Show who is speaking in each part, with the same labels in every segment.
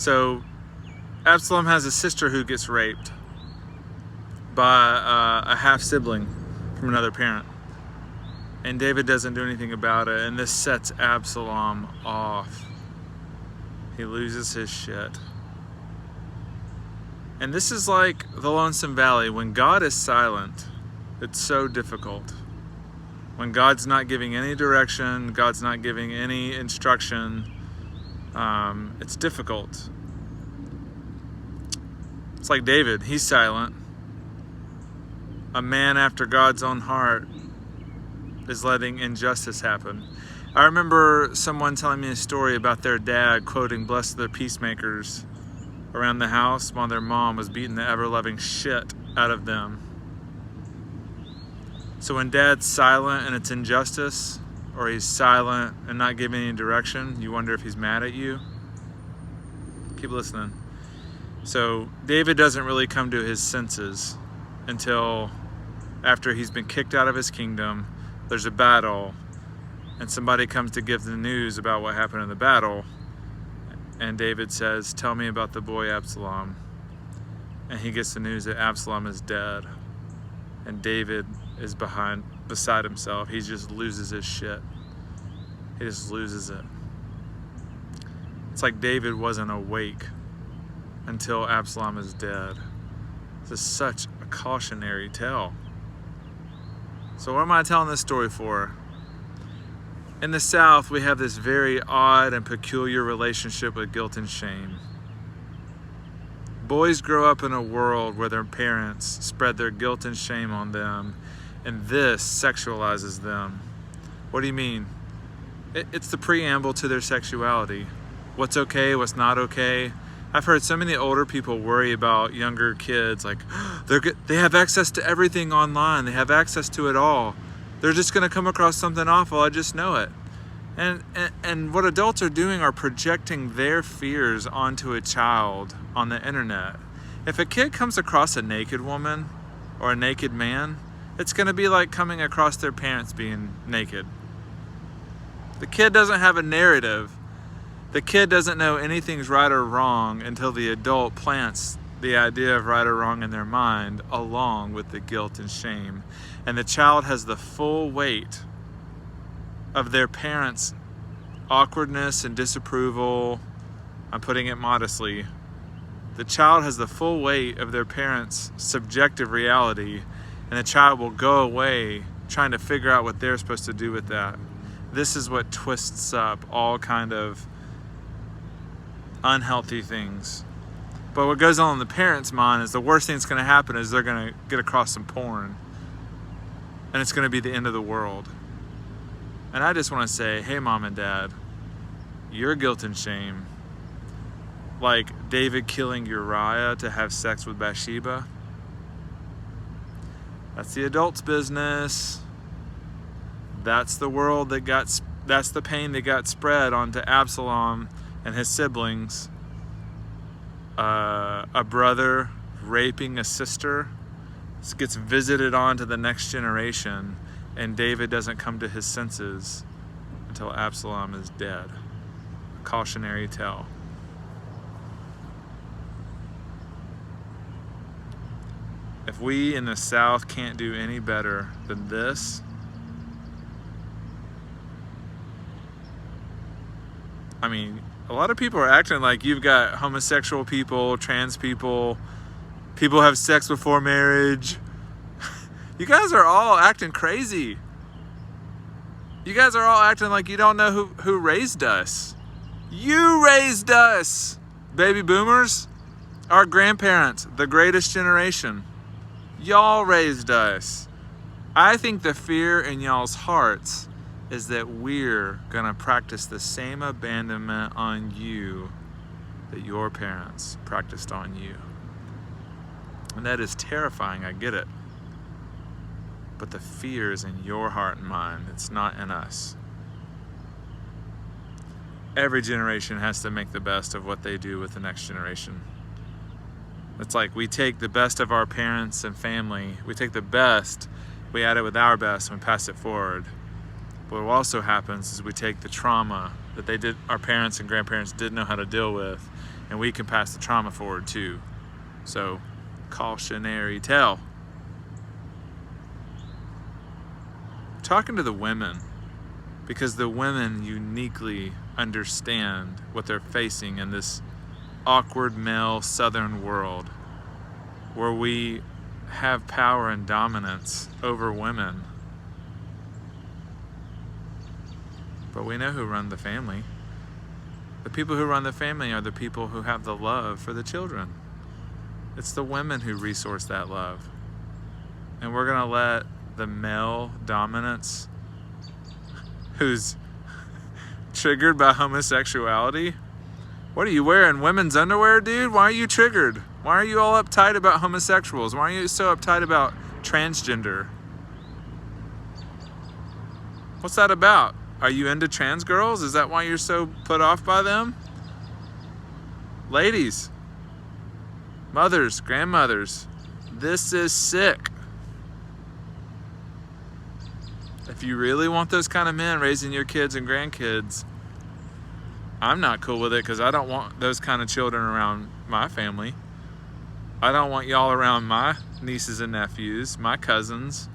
Speaker 1: So Absalom has a sister who gets raped by a half-sibling from another parent. And David doesn't do anything about it, and this sets Absalom off. He loses his shit. And this is like the Lonesome Valley. When God is silent, it's so difficult. When God's not giving any direction, God's not giving any instruction, it's difficult. It's like David, he's silent. A man after God's own heart is letting injustice happen. I remember someone telling me a story about their dad quoting "Blessed are the peacemakers" around the house while their mom was beating the ever-loving shit out of them. So when dad's silent and it's injustice, or he's silent and not giving any direction, you wonder if he's mad at you. Keep listening. So David doesn't really come to his senses until after he's been kicked out of his kingdom. There's a battle, and somebody comes to give the news about what happened in the battle, and David says, "Tell me about the boy Absalom." And he gets the news that Absalom is dead, and David is beside himself. He just loses his shit. He just loses it. It's like David wasn't awake until Absalom is dead. This is such a cautionary tale. So what am I telling this story for? In the South, we have this very odd and peculiar relationship with guilt and shame. Boys grow up in a world where their parents spread their guilt and shame on them, and this sexualizes them. What do you mean? It's the preamble to their sexuality. What's okay, what's not okay. I've heard so many older people worry about younger kids, like, they have access to everything online. They have access to it all. They're just going to come across something awful. I just know it. And what adults are doing are projecting their fears onto a child on the internet. If a kid comes across a naked woman or a naked man, it's going to be like coming across their parents being naked. The kid doesn't have a narrative. The kid doesn't know anything's right or wrong until the adult plants the idea of right or wrong in their mind along with the guilt and shame. And the child has the full weight of their parents' awkwardness and disapproval. I'm putting it modestly. The child has the full weight of their parents' subjective reality, and the child will go away trying to figure out what they're supposed to do with that. This is what twists up all kind of unhealthy things. But what goes on in the parents' mind is the worst thing that's going to happen is they're going to get across some porn, and it's going to be the end of the world. And I just want to say, hey, mom and dad, your guilt and shame, like David killing Uriah to have sex with Bathsheba, that's the adult's business. That's the world that's the pain that got spread onto Absalom and his siblings. A brother raping a sister. This gets visited on to the next generation, and David doesn't come to his senses until Absalom is dead. A cautionary tale. If we in the South can't do any better than this, I mean, a lot of people are acting like you've got homosexual people, trans people, people have sex before marriage. You guys are all acting crazy. You guys are all acting like you don't know who raised us. You raised us, baby boomers, our grandparents, the greatest generation. Y'all raised us. I think the fear in y'all's hearts is that we're gonna practice the same abandonment on you that your parents practiced on you. And that is terrifying, I get it. But the fear is in your heart and mind, it's not in us. Every generation has to make the best of what they do with the next generation. It's like we take the best of our parents and family, we take the best, we add it with our best and we pass it forward. But what also happens is we take the trauma that our parents and grandparents didn't know how to deal with, and we can pass the trauma forward too. So, cautionary tale. Talking to the women, because the women uniquely understand what they're facing in this awkward male southern world where we have power and dominance over women. But we know who run the family. The people who run the family are the people who have the love for the children. It's the women who resource that love. And we're gonna let the male dominance who's triggered by homosexuality. What are you wearing, women's underwear, dude? Why are you triggered? Why are you all uptight about homosexuals? Why are you so uptight about transgender? What's that about? Are you into trans girls? Is that why you're so put off by them? Ladies, mothers, grandmothers, this is sick. If you really want those kind of men raising your kids and grandkids, I'm not cool with it because I don't want those kind of children around my family. I don't want y'all around my nieces and nephews, my cousins.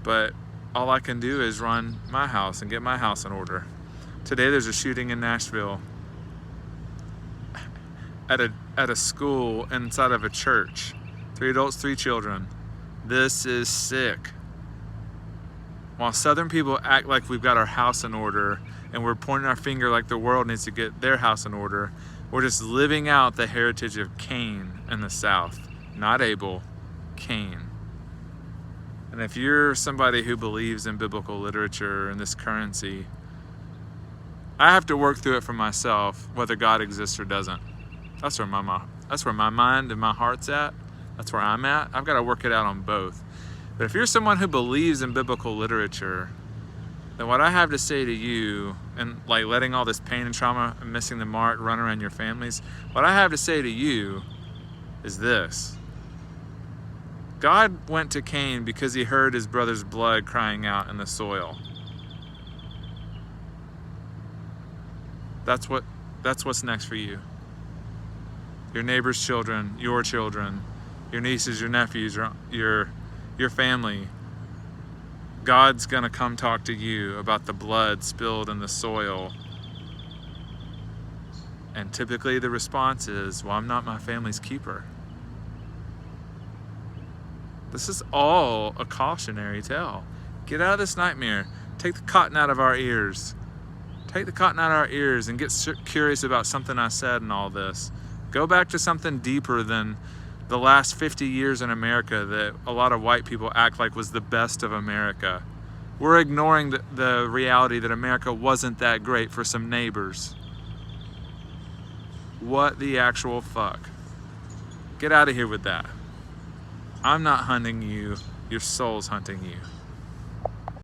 Speaker 1: But all I can do is run my house and get my house in order. Today there's a shooting in Nashville at a school inside of a church. 3 adults, 3 children. This is sick. While Southern people act like we've got our house in order and we're pointing our finger like the world needs to get their house in order, we're just living out the heritage of Cain in the South. Not Abel, Cain. And if you're somebody who believes in biblical literature and this currency, I have to work through it for myself, whether God exists or doesn't. That's where my mind and my heart's at. That's where I'm at. I've got to work it out on both. But if you're someone who believes in biblical literature, then what I have to say to you, and like letting all this pain and trauma and missing the mark run around your families, what I have to say to you is this. God went to Cain because he heard his brother's blood crying out in the soil. That's what's next for you. Your neighbor's children, your nieces, your nephews, your family. God's gonna come talk to you about the blood spilled in the soil. And typically the response is, well, I'm not my family's keeper. This is all a cautionary tale. Get out of this nightmare. Take the cotton out of our ears. Take the cotton out of our ears and get curious about something I said in all this. Go back to something deeper than the last 50 years in America that a lot of white people act like was the best of America. We're ignoring the reality that America wasn't that great for some neighbors. What the actual fuck? Get out of here with that. I'm not hunting you, your soul's hunting you.